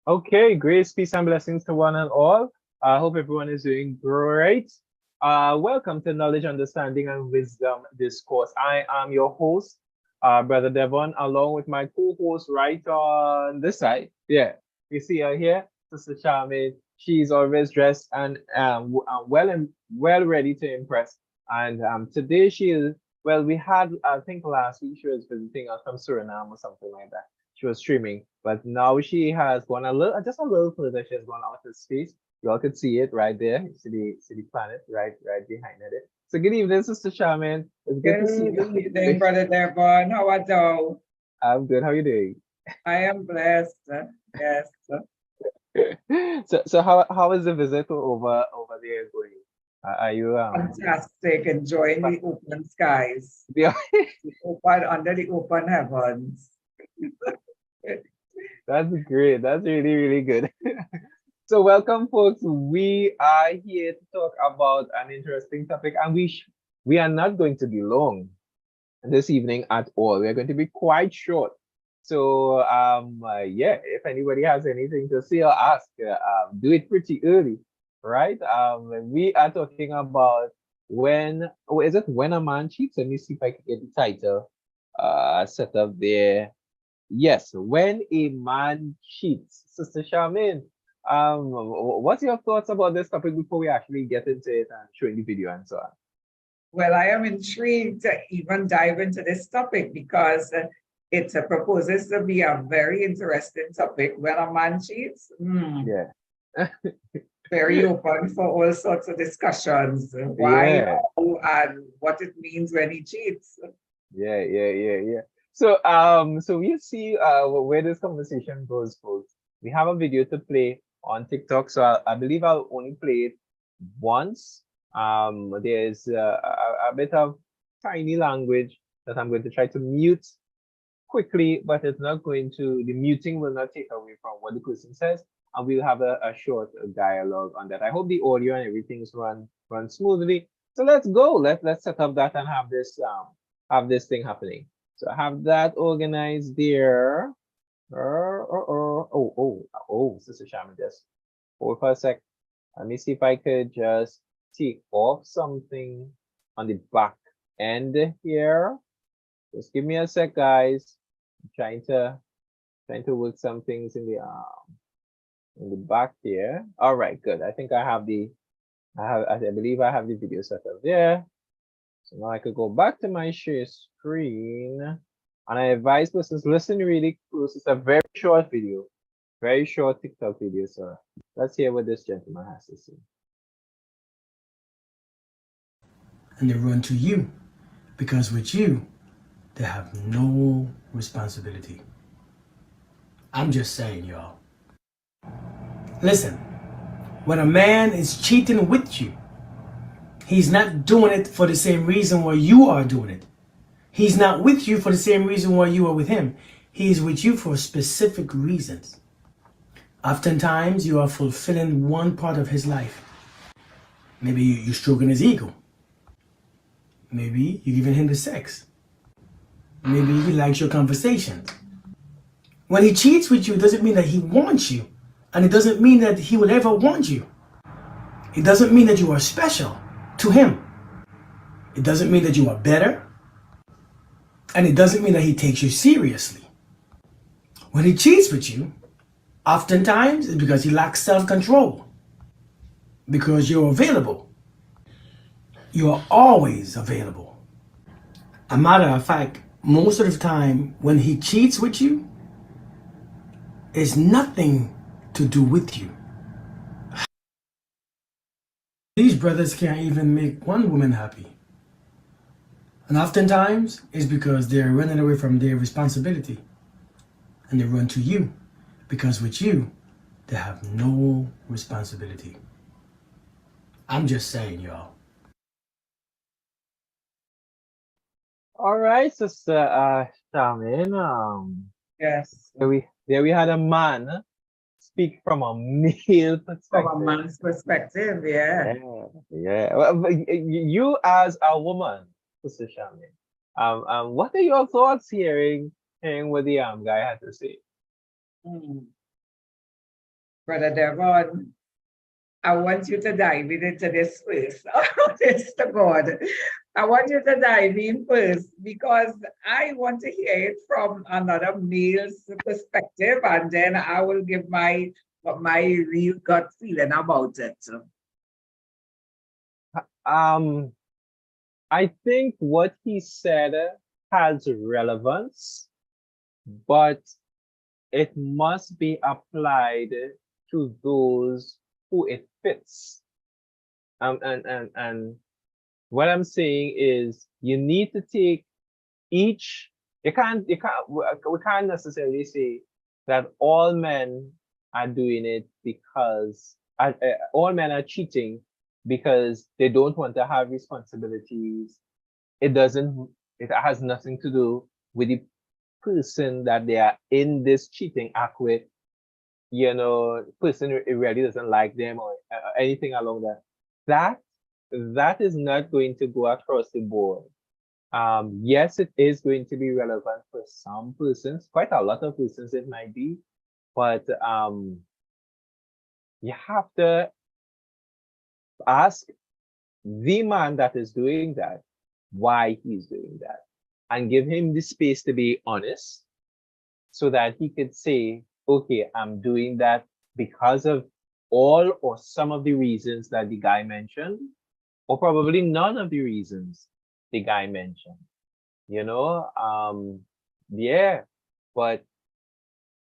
Okay, grace, peace, and blessings to one and all. I hope everyone is doing great. Welcome to Knowledge, Understanding, and Wisdom Discourse. I am your host, Brother Devon, along with my co-host right on this side. Yeah, you see her here, Sister Charmaine. She's always dressed and well ready to impress. And today she is, well, we had, I think last week she was visiting us from Suriname or something like that. She was streaming, but now she has gone just a little further. She has gone out of space. You all could see it right there. You see the planet right behind it. So good evening, Sister Charmaine. It's good to see you. Good evening, Brother Devon. How are you? I'm good. How are you doing? I am blessed. Yes. So how is the visit over there going? Are you Fantastic. Enjoying the open skies. Under the open heavens. That's great. That's really, really good. So welcome, folks. We are here to talk about an interesting topic, and we are not going to be long this evening at all. We are going to be quite short. So yeah, if anybody has anything to say or ask, do it pretty early, right? We are talking about is it when a man cheats? Let me see if I can get the title set up there. Yes, when a man cheats. Sister Charmaine, what's your thoughts about this topic before we actually get into it and showing the video and so on? Well, I am intrigued to even dive into this topic because it proposes to be a very interesting topic. When a man cheats, yeah. Very open for all sorts of discussions. Why, how, and what it means when he cheats. Yeah. So so we see where this conversation goes, folks. We have a video to play on TikTok, so I believe I'll only play it once. There's a bit of tiny language that I'm going to try to mute quickly, but it's not going to, the muting will not take away from what the person says, and we'll have a short dialogue on that. I hope the audio and everything's run smoothly. So let's go. Let's set up that and have this thing happening. So I have that organized there. Sister Shaman, just hold for a sec. Let me see if I could just take off something on the back end here. Just give me a sec, guys. I'm trying to Trying to work some things in the back here. All right, good. I think I believe I have the video set up there. So now I could go back to my share screen, and I advise persons listen really close. It's a very short video, very short TikTok video. So let's hear what this gentleman has to say. And they run to you because with you, they have no responsibility. I'm just saying, y'all. Listen, when a man is cheating with you, he's not doing it for the same reason why you are doing it. He's not with you for the same reason why you are with him. He's with you for specific reasons. Oftentimes, you are fulfilling one part of his life. Maybe you're stroking his ego. Maybe you're giving him the sex. Maybe he likes your conversations. When he cheats with you, it doesn't mean that he wants you. And it doesn't mean that he will ever want you. It doesn't mean that you are special to him. It doesn't mean that you are better. And it doesn't mean that he takes you seriously. When he cheats with you, oftentimes it's because he lacks self-control. Because you're available. You are always available. A matter of fact, most of the time when he cheats with you, it's nothing to do with you. These brothers can't even make one woman happy. And oftentimes, it's because they're running away from their responsibility. And they run to you. Because with you, they have no responsibility. I'm just saying, y'all. All right, Sister Charmaine. Yes, There we had a man speak from a male perspective. from a man's perspective, yeah. Yeah. Well, but you as a woman, Sister Charmaine, what are your thoughts hearing what the guy had to say? Brother Devon, I want you to dive into this first. Honest to God. I want you to dive in first because I want to hear it from another male's perspective, and then I will give my real gut feeling about it. I think what he said has relevance, but it must be applied to those who it fits. And what I'm saying is you need to take each, we can't necessarily say that all men are doing it because all men are cheating because they don't want to have responsibilities. It has nothing to do with the person that they are in this cheating act with. Person really doesn't like them or anything along that is not going to go across the board. Yes, it is going to be relevant for some persons, quite a lot of persons it might be, but you have to ask the man that is doing that why he's doing that and give him the space to be honest so that he could say, okay, I'm doing that because of all or some of the reasons that the guy mentioned, or probably none of the reasons the guy mentioned. Yeah, but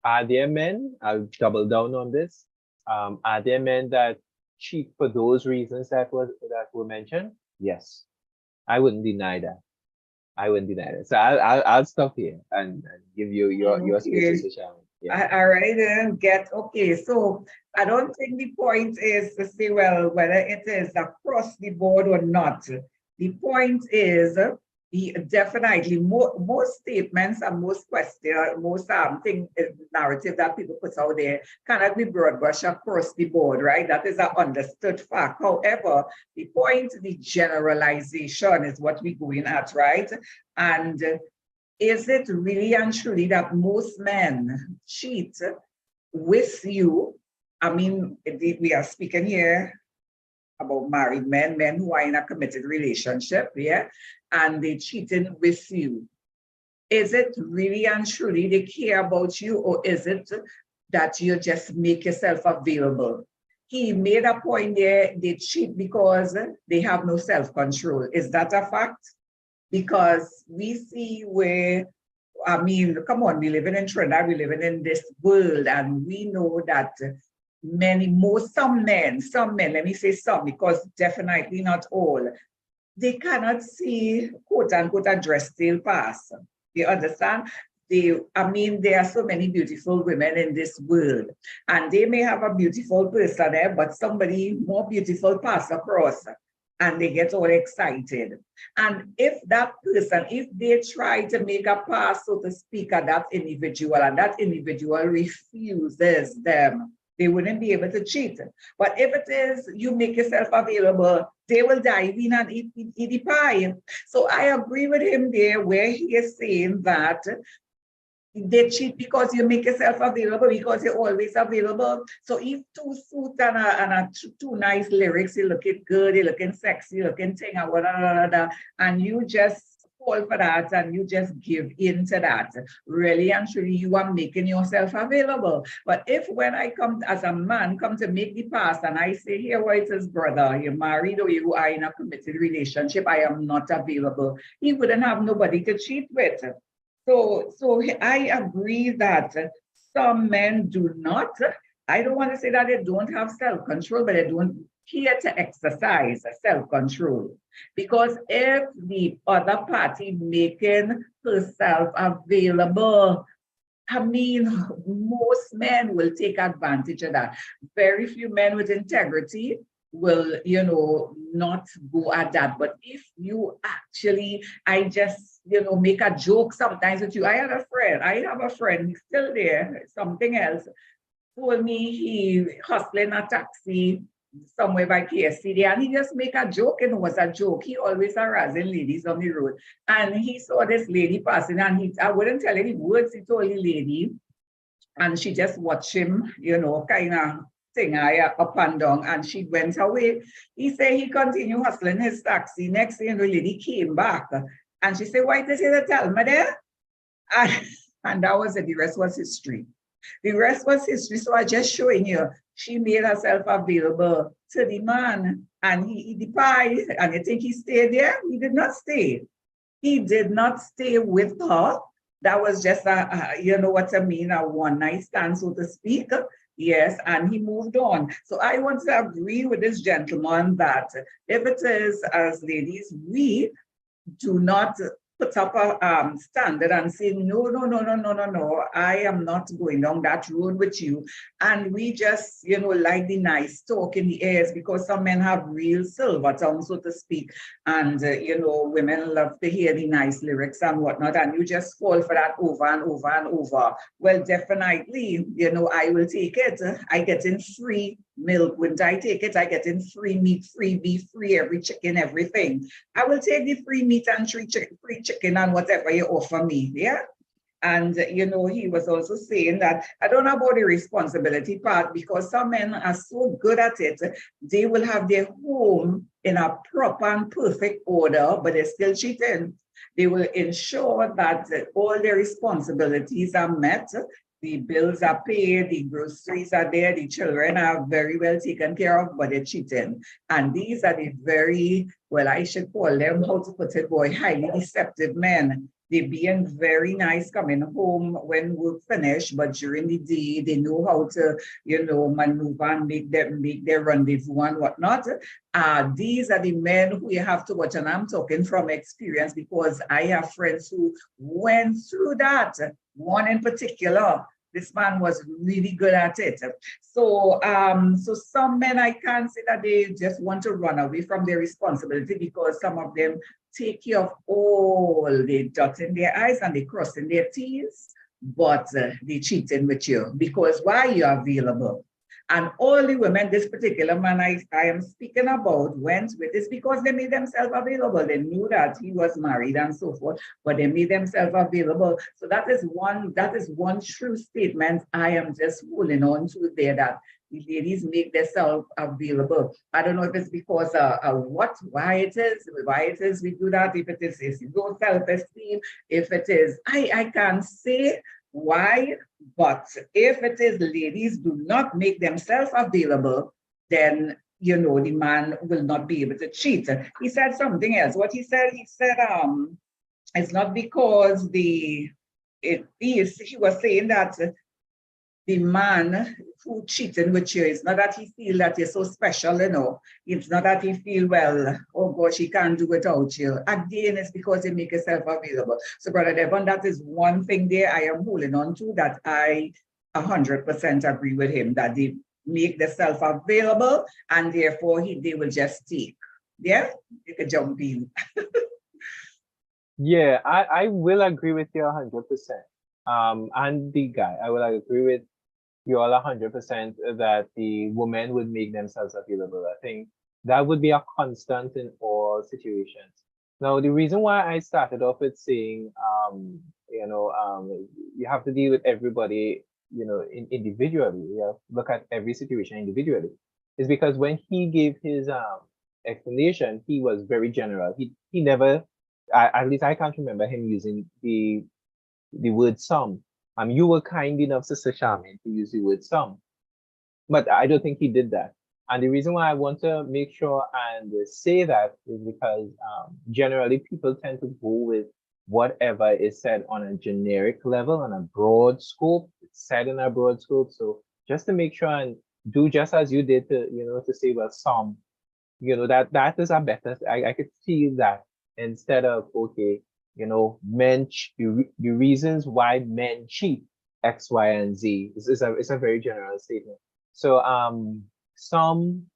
are there men, I'll double down on this, are there men that cheat for those reasons that were mentioned? Yes, I wouldn't deny that. So I'll stop here and give you your space, Mr. Shaman. Yeah. I really didn't get, okay, so I don't think the point is to say, well, whether it is across the board or not. The point is, definitely most statements and most questions, most narrative that people put out there cannot be broad brush across the board, right? That is an understood fact. However, the point, the generalization is what we're going at, right? And is it really and truly that most men cheat with you? I mean, we are speaking here about married men who are in a committed relationship, yeah, and they cheating with you. Is it really and truly they care about you, or is it that you just make yourself available? He made a point there, they cheat because they have no self-control. Is that a fact? Because we see where, I mean, come on, we living in Trinidad, we living in this world, and we know that some men, let me say some, because definitely not all, they cannot see, quote unquote, a dress tail pass. You understand? I mean, there are so many beautiful women in this world, and they may have a beautiful person there, but somebody more beautiful pass across, and they get all excited. And if that person, if they try to make a pass, so to speak, at that individual, and that individual refuses them, they wouldn't be able to cheat. But if it is you make yourself available, they will dive in and eat the pie. So I agree with him there where he is saying that they cheat because you make yourself available, because you're always available. So if two suits and two nice lyrics, you're looking good, you're looking sexy, you're looking thing, and you just fall for that and you just give in to that, really and truly you are making yourself available. But if when I come as a man, come to make the pass and I say, here what it is, brother, you're married or you are in a committed relationship, I am not available, he wouldn't have nobody to cheat with. So I agree that some men do not, I don't want to say that they don't have self-control, but they don't care to exercise self-control. Because if the other party making herself available, I mean, most men will take advantage of that. Very few men with integrity will, not go at that. But if you actually, I just, make a joke sometimes with you. I have a friend, he's still there, something else, told me he hustling a taxi somewhere by KSCD, and he just make a joke, and it was a joke. He always harassing ladies on the road. And he saw this lady passing, and I wouldn't tell any words he told the lady, and she just watched him, kind of thing up and down, and she went away. He said he continued hustling his taxi. Next thing the lady came back, and she said, why did you tell me there? And that was it. The rest was history. The rest was history. So I just showing you, she made herself available to the man, and he departed. And you think he stayed there? He did not stay. He did not stay with her. That was just you know what I mean, a one night stand, so to speak. Yes, and he moved on. So I want to agree with this gentleman that if it is, as ladies, we do not put up a standard and say, no, I am not going down that road with you. And we just, like the nice talk in the airs, because some men have real silver tongue, so to speak. And, women love to hear the nice lyrics and whatnot. And you just fall for that over and over and over. Well, definitely, I will take it. I get in free milk. Wouldn't I take it? I get in free meat, free beef, free every chicken, everything. I will take the free meat and free chicken and whatever you offer me. Yeah. And, he was also saying that I don't know about the responsibility part, because some men are so good at it. They will have their home in a proper and perfect order, but they're still cheating. They will ensure that all their responsibilities are met. The bills are paid, the groceries are there, the children are very well taken care of, but they're cheating. And these are the very, well, I should call them, how to put it, boy, highly deceptive men. They're being very nice coming home when work finish, but during the day, they know how to, maneuver and make their rendezvous and whatnot. These are the men who you have to watch, and I'm talking from experience because I have friends who went through that. One in particular, this man was really good at it. So, so some men, I can't say that they just want to run away from their responsibility, because some of them take care of all, they dotting their I's and they crossing their T's, but they cheating with you because why you're available. And all the women, this particular man I am speaking about, went with this because they made themselves available. They knew that he was married and so forth, but they made themselves available. So that is one true statement I am just holding on to there, that the ladies make themselves available. I don't know if it's because why it is we do that, if it is low self-esteem, if it is, I can't say why, but if it is ladies do not make themselves available, then the man will not be able to cheat. He said something else. What he said, it's not because he was saying that the man who cheating with you, it's not that he feel that you're so special, It's not that he feel, well, oh gosh, he can't do without you. Again, it's because you make yourself available. So Brother Devon, that is one thing there I am holding on to, that I 100% agree with him, that they make themselves available and therefore they will just take. Yeah, you can jump in. Yeah, I will agree with you 100%. And the guy, I will agree with you all 100% that the women would make themselves available. I think that would be a constant in all situations. Now, the reason why I started off with saying, you have to deal with everybody, individually. You have to look at every situation individually, is because when he gave his explanation, he was very general. He never, at least I can't remember him using the word some. You were kind enough, Sister Charmaine, to use the word some, but I don't think he did that. And the reason why I want to make sure and say that is because generally people tend to go with whatever is said on a generic level, on a broad scope. It's said in a broad scope. So just to make sure and do just as you did to say, well, some, that is a better, I could feel that instead of, okay, men, the reasons why men cheat, X, Y, and Z. It's a very general statement. So some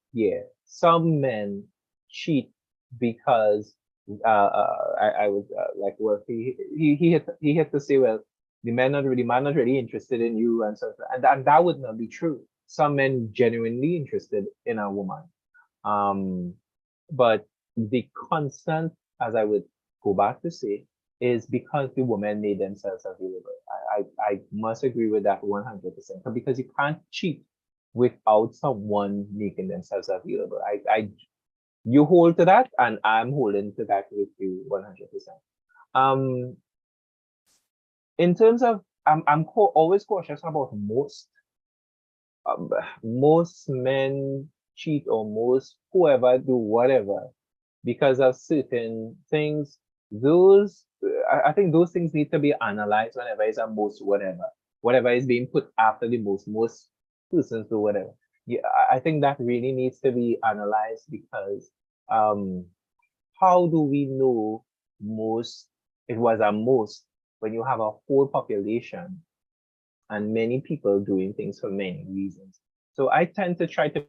men cheat because I would like, well, he had to say, well, the man not really interested in you, and so, and that would not be true. Some men genuinely interested in a woman, but the constant, as I would go back to say, is because the women made themselves available. I must agree with that 100%, because you can't cheat without someone making themselves available. You hold to that, and I'm holding to that with you 100%. In terms of, I'm always cautious about most. Most men cheat, or most whoever do whatever because of certain things. Those, I think those things need to be analyzed whenever it's a most whatever is being put after the most persons do whatever. Yeah, I think that really needs to be analyzed, because how do we know it was a most when you have a whole population and many people doing things for many reasons? So I tend to try to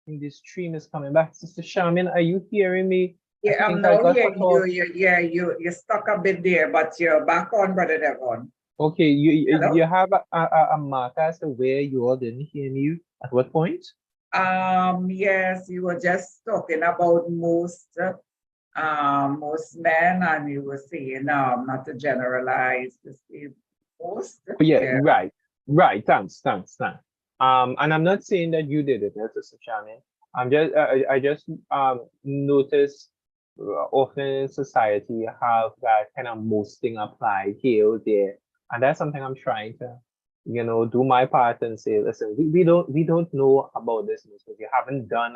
this stream is coming back. Sister Charmaine, are you hearing me? Yeah, I I'm think I now got hearing cut off. you're stuck a bit there, but you're back on, Brother Devon. Okay, Hello? you have a marker as to where you all didn't hear me at what point? Yes, you were just talking about most men, and you were saying not to generalize, to say most. Yeah, right. Thanks. And I'm not saying that you did it, Sister Charmaine. I just noticed often in society you have that kind of most thing applied here or there, and that's something I'm trying to, do my part and say, listen, we don't know about this because we haven't done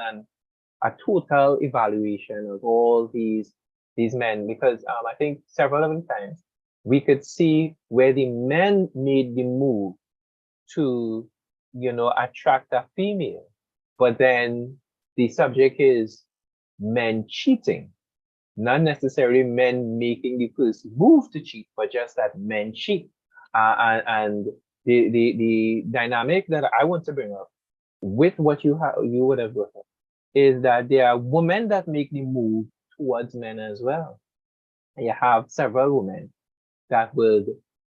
a total evaluation of all these men, because I think several of the times we could see where the men made the move to, attract a female, but then the subject is men cheating, not necessarily men making the first move to cheat, but just that men cheat. And the dynamic that I want to bring up with what you would have brought up is that there are women that make the move towards men as well. And you have several women that would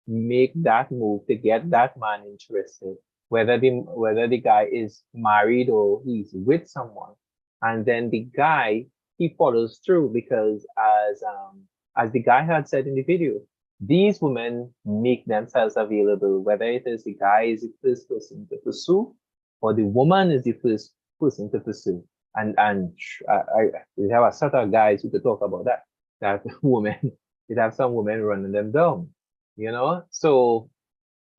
make that move to get that man interested whether the guy is married or he's with someone, and then the guy, he follows through, because as the guy had said in the video, these women make themselves available, whether it is the guy is the first person to pursue or the woman is the first person to pursue. And we have a set of guys who could talk about that women, we have some women running them down, you know. So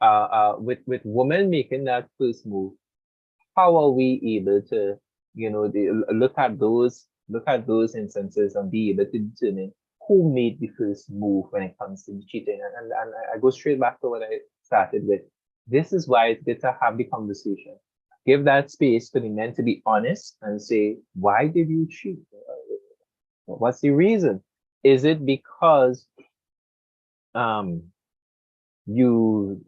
with women making that first move, how are we able to, you know, look at those instances and be able to determine who made the first move when it comes to cheating? And I go straight back to what I started with. This is why it's good to have the conversation. Give that space for the men to be honest and say, why did you cheat? What's the reason? Is it because you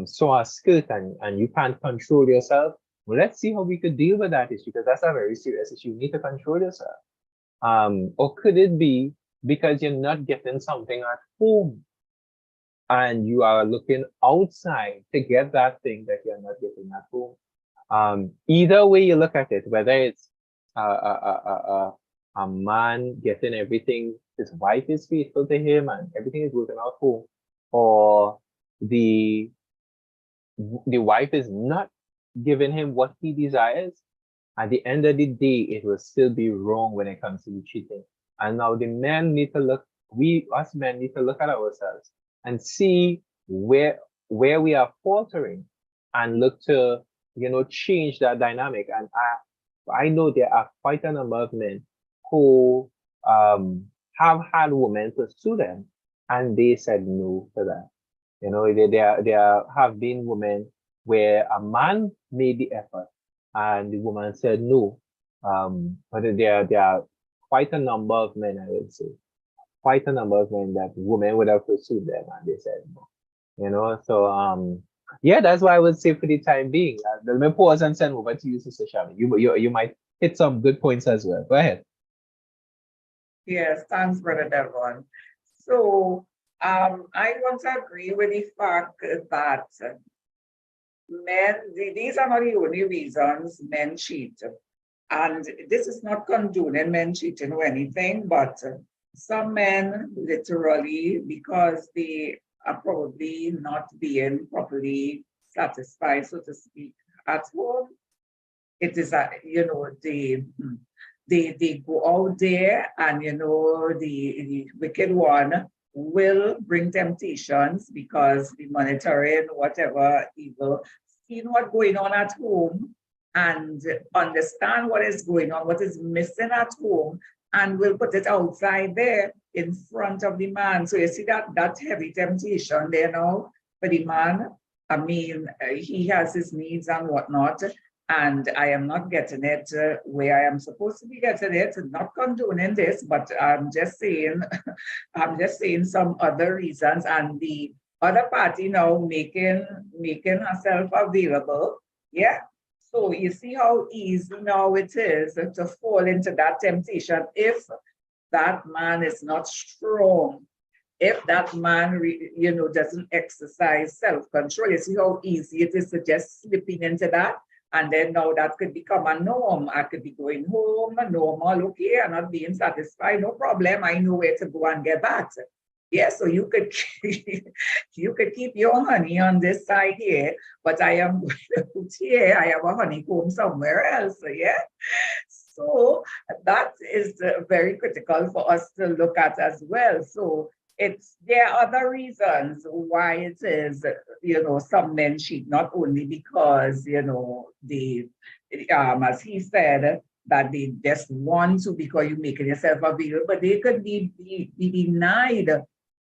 saw a skirt and you can't control yourself? Well, let's see how we could deal with that issue, because that's a very serious issue. You need to control yourself. Or could it be because you're not getting something at home and you are looking outside to get that thing that you're not getting at home? Either way you look at it, whether it's a man getting everything, his wife is faithful to him and everything is working out home, or the wife is not giving him what he desires, at the end of the day, it will still be wrong when it comes to the cheating. And now the men need to look, us men need to look at ourselves and see where we are faltering and look to, you know, change that dynamic. And I know there are quite a number of men who have had women pursue them and they said no to that. You know, there have been women where a man made the effort and the woman said no. But there are quite a number of men, I would say, quite a number of men that women would have pursued them and they said no. You know, so yeah, that's why I would say for the time being. Let me pause and send over to you, Sister Shami. You might hit some good points as well. Go ahead. Yes, thanks, Brother Devon. So I want to agree with the fact that men, these are not the only reasons men cheat. And this is not condoning men cheating or anything, but some men literally, because they are probably not being properly satisfied, so to speak, at home, it is, you know, they go out there and, you know, the wicked one will bring temptations because the monitoring, whatever evil, seeing what's going on at home and understand what is going on, what is missing at home, and will put it outside there in front of the man. So you see that heavy temptation there now for the man. I mean, he has his needs and whatnot, and I am not getting it where I am supposed to be getting it. Not condoning this, but I'm just saying, I'm just saying some other reasons. And the other party now making herself available. Yeah. So you see how easy now it is to fall into that temptation if that man is not strong. If that man, you know, doesn't exercise self-control. You see how easy it is to just slipping into that. And then now that could become a norm. I could be going home, normal, okay, I'm not being satisfied, no problem. I know where to go and get that. Yeah, so you could you could keep your honey on this side here, but I am going to put here, I have a honeycomb somewhere else, yeah? So that is very critical for us to look at as well. So there are other reasons why it is, you know, some men cheat, not only because, you know, they, as he said, that they just want to because you're making yourself available, but they could be denied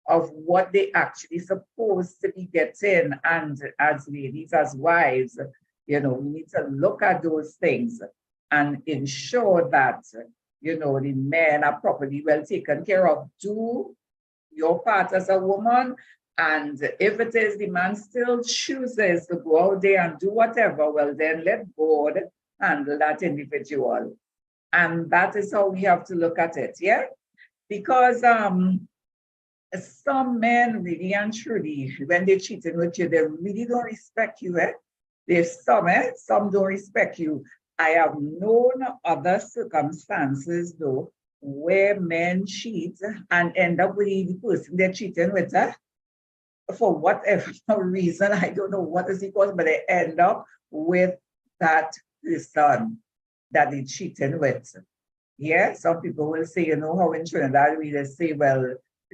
of what they actually supposed to be getting. And as ladies, as wives, you know, we need to look at those things and ensure that, you know, the men are properly well taken care of. Do your part as a woman, and if it is the man still chooses to go out there and do whatever, well then let God handle that individual. And that is how we have to look at it, yeah? Because some men really and truly, when they're cheating with you, they really don't respect you, eh? There's some don't respect you. I have known other circumstances though where men cheat and end up with the person they're cheating with for whatever reason. I don't know what is it called, but they end up with that person that they cheating with. Yeah, some people will say, how in Trinidad we just say, well,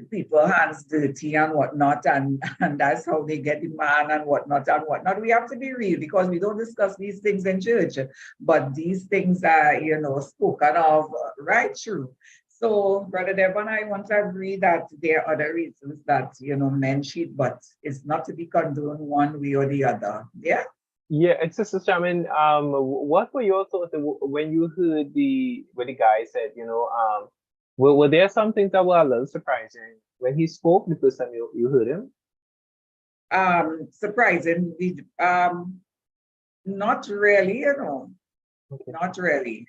people hands dirty and whatnot, and that's how they get the man and whatnot and whatnot. We have to be real because we don't discuss these things in church, but these things are, spoken of right through. So, Brother Devon, I want to agree that there are other reasons that, men cheat, but it's not to be condoned one way or the other. Yeah? Yeah, it's Sister Shaman. What were your thoughts when you heard when the guy said, were there some things that were a little surprising when he spoke the first time you heard him? Surprising. Not really, Okay. not really.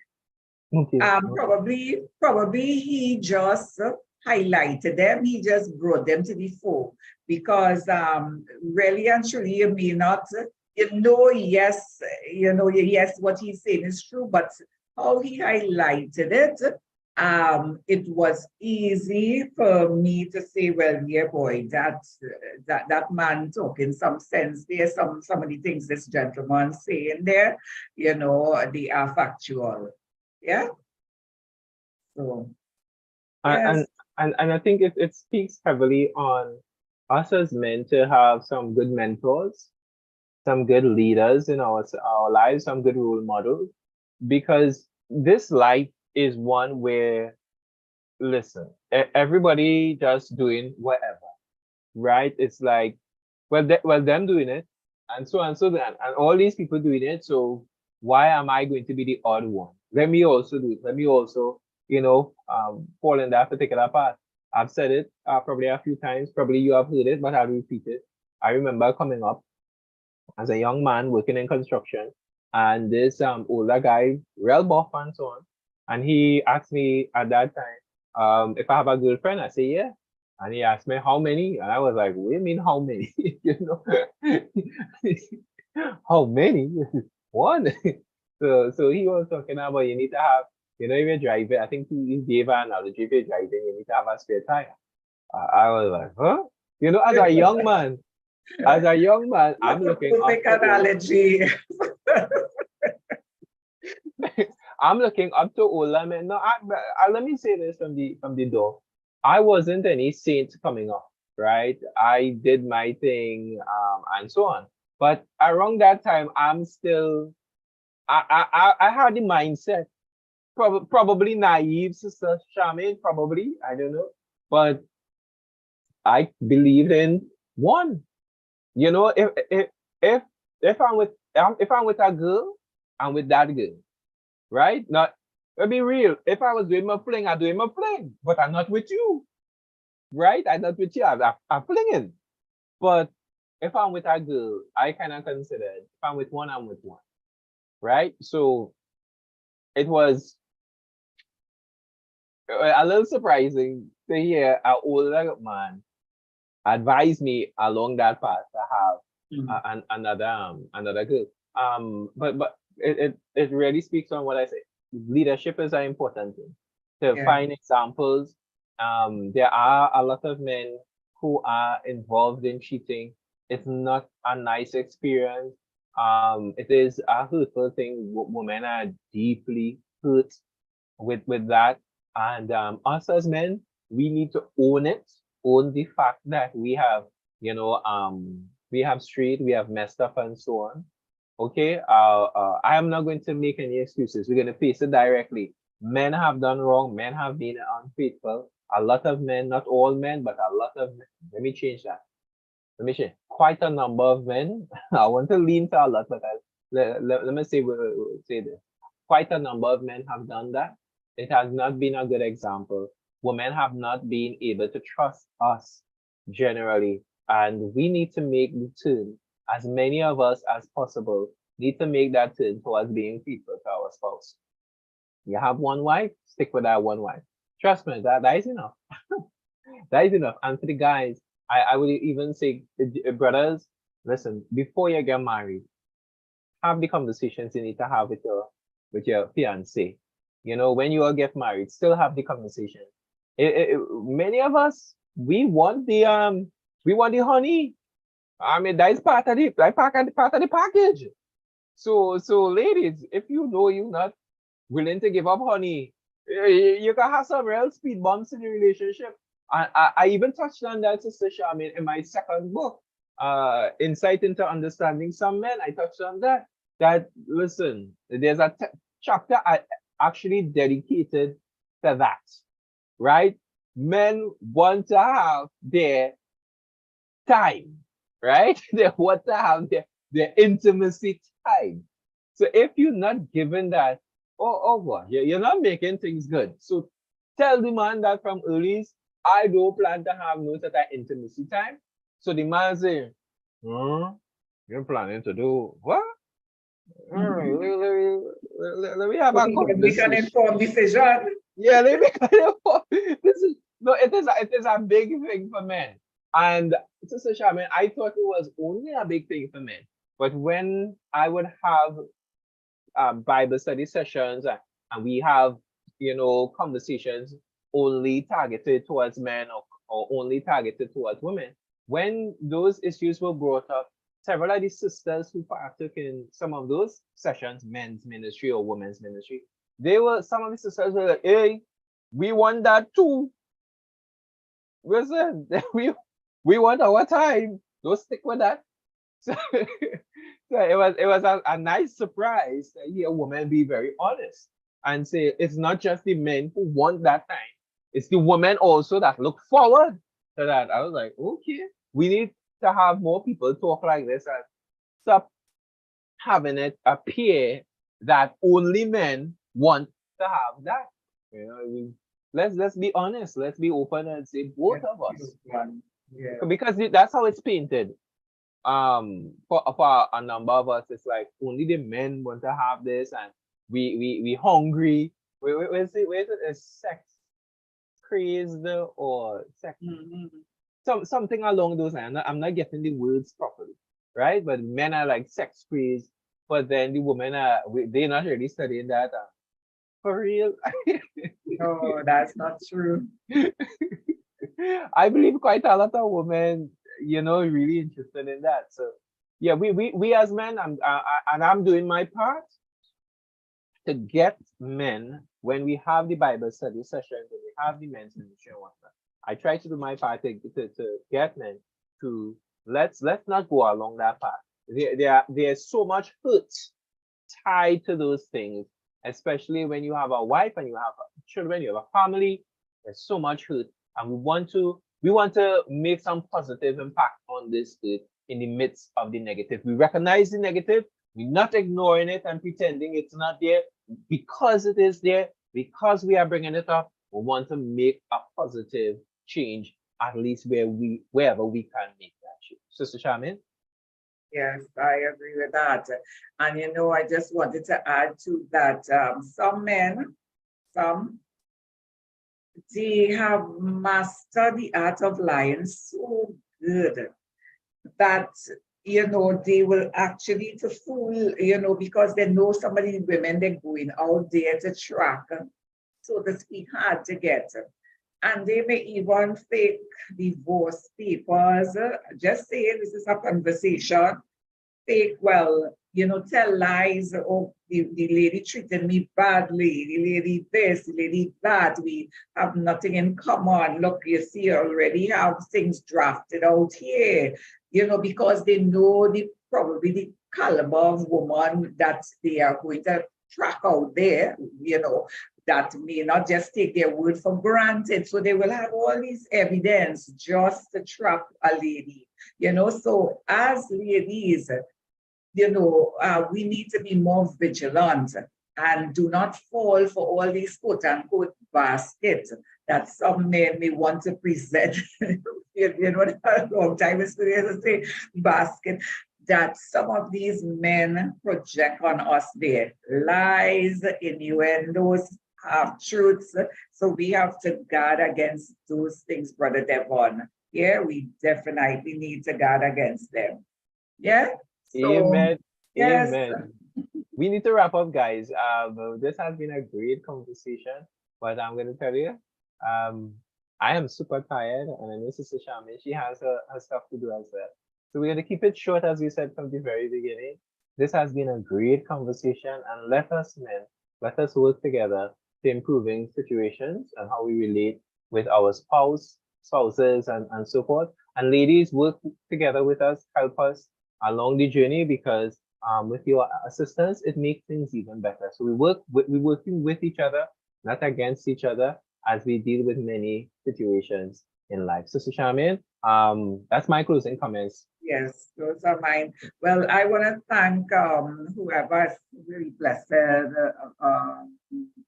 Okay. Probably he just highlighted them. He just brought them to the fore because really and truly you may not, yes, yes, what he's saying is true, but how he highlighted it, it was easy for me to say, well, yeah, boy, that man talking some sense there. Some of the things this gentleman saying there, they are factual. Yeah. So yes. And I think it speaks heavily on us as men to have some good mentors, some good leaders in our lives, some good role models, because this life is one where, listen, everybody just doing whatever, right? It's like, well, them doing it, and so that, and all these people doing it. So why am I going to be the odd one? Let me also do it. Let me also, fall in that particular path. I've said it probably a few times. Probably you have heard it, but I'll repeat it. I remember coming up as a young man working in construction, and this older guy, real buff and so on, and he asked me at that time if I have a girlfriend. I say yeah, and he asked me how many, and I was like, what do you mean how many? How many? One. So he was talking about you need to have, if you're driving, I think he gave an analogy, if you're driving, you need to have a spare tire. I was like, huh? As a young man, I'm looking up Perfect to analogy. I'm looking up to older men. No, let me say this from the door. I wasn't any saint coming up, right? I did my thing, and so on. But around that time, I'm still, I had the mindset, probably naive, Sister Charmaine, probably, I don't know, but I believed in one. If I'm with a girl, I'm with that girl, right? Not, to be real. If I was doing my fling, I'm doing my fling, but I'm not with you, right? I'm not with you. I'm flinging. But if I'm with a girl, I kind of consider it. If I'm with one, I'm with one, right? So it was a little surprising to hear an older man advise me along that path to have another girl. But it really speaks on what I say. Leadership is an important thing. To Yeah. find examples, there are a lot of men who are involved in cheating. It's not a nice experience. It is a hurtful thing. Women are deeply hurt with that, and us as men, we need to own it, own the fact that we have strayed, we have messed up, and so on. Okay, I am not going to make any excuses. We're going to face it directly. Men have done wrong. Men have been unfaithful. A lot of men, not all men, but a lot of men. Let me change that. Let me change. Quite a number of men. I want to lean to a lot, but let me say this. Quite a number of men have done that. It has not been a good example. Women have not been able to trust us generally, and we need to make the turn. As many of us as possible need to make that turn towards being faithful to our spouse. You have one wife, stick with that one wife. Trust me, that is enough. That is enough. And for the guys, I would even say, brothers, listen, before you get married, have the conversations you need to have with your fiance. You know, when you all get married, still have the conversation. Many of us, we want the honey. I mean, that is part of the package. So ladies, if you know you're not willing to give up honey, you can have some real speed bumps in the relationship. I even touched on that, Sister Charmaine, in my second book, Insight into Understanding Some Men. I touched on that. That, listen, there's a chapter actually dedicated to that, right? Men want to have their time, right? They want to have their intimacy time. So if you're not given that, oh what, you're not making things good. So tell the man that from early, I don't plan to have no such an intimacy time. So the man say, you're planning to do what? All right, let me have a We can make an conversation. informed decision. Yeah, let me this is no, it is a big thing for men. And Sister Charmaine, I thought it was only a big thing for men. But when I would have Bible study sessions, and we have, you know, conversations only targeted towards men, or only targeted towards women, when those issues were brought up, several of the sisters who partook in some of those sessions, men's ministry or women's ministry, some of the sisters were like, hey, we want that too. Listen, we want our time. Don't stick with that. So, so it was a nice surprise to hear a woman be very honest and say it's not just the men who want that time, it's the women also that look forward to that. I was like, okay, we need to have more people talk like this and stop having it appear that only men want to have that. You know, let's be honest, let's be open and say both of us. Yeah. Because that's how it's painted. For a number of us, it's like only the men want to have this, and we hungry. Where's it? Is sex crazed or sex? Something along those lines. I'm not getting the words properly, right? But men are like sex crazed, but then the women they're not really studying that. For real. No, that's not true. I believe quite a lot of women, you know, really interested in that. So yeah, we as men, I'm doing my part to get men when we have the Bible study sessions, when we have the men's ministry and whatnot. I try to do my part to get men to let's not go along that path. There's so much hurt tied to those things, especially when you have a wife and you have children, you have a family. There's so much hurt, and we want to make some positive impact on this earth in the midst of the negative. We recognize the negative. We're not ignoring it and pretending it's not there, because it is there, because we are bringing it up. We want to make a positive change, at least wherever we can make that change. Sister Charmaine? Yes, I agree with that. And you know, I just wanted to add to that, some men, they have mastered the art of lying so good that, you know, they will actually to fool, you know, because they know some of the women they're going out there to track, so to speak, hard to get. And they may even fake divorce papers. Just saying, this is a conversation. Fake, well, you know, tell lies. Oh, the lady treated me badly. The lady this, the lady that. We have nothing in common. Look, you see, I already have things drafted out here. You know, because they know probably the caliber of woman that they are going to track out there, you know, that may not just take their word for granted. So they will have all this evidence just to trap a lady, you know. So as ladies, you know, we need to be more vigilant and do not fall for all these quote unquote baskets that some men may want to present. You know, a long time is to say basket, that some of these men project on us there. Lies, innuendos, half-truths. So we have to guard against those things, Brother Devon. Yeah, we definitely need to guard against them. Yeah? So, Amen. yes. Amen. we need to wrap up, guys. This has been a great conversation, but I'm going to tell you, um, I am super tired, and I know Sister Shami, she has her stuff to do as well. So we're going to keep it short, as we said from the very beginning. This has been a great conversation, and let us, men, let us work together to improving situations and how we relate with our spouses, and so forth. And ladies, work together with us, help us along the journey, because with your assistance, it makes things even better. So we're working with each other, not against each other, as we deal with many situations in life. Sister Charmaine, that's my closing comments. Yes, those are mine. Well, I want to thank whoever is really blessed,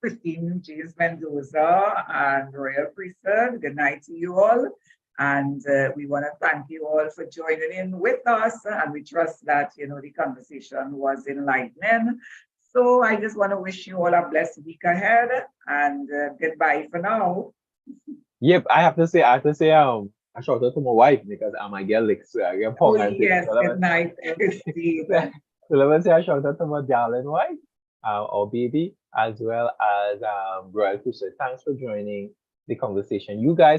Christine James Mendoza and Royal Priesthood. Good night to you all. And we want to thank you all for joining in with us. And we trust that, the conversation was enlightening. So I just want to wish you all a blessed week ahead, and goodbye for now. Yep, I have to say, I shout out to my wife because I'm a girl, like, so I get Oh, pong and things. yes, So let good me, night, Christine. so let me say I shout out to my darling wife, our baby, as well as Royal Crusade. Thanks for joining the conversation. You guys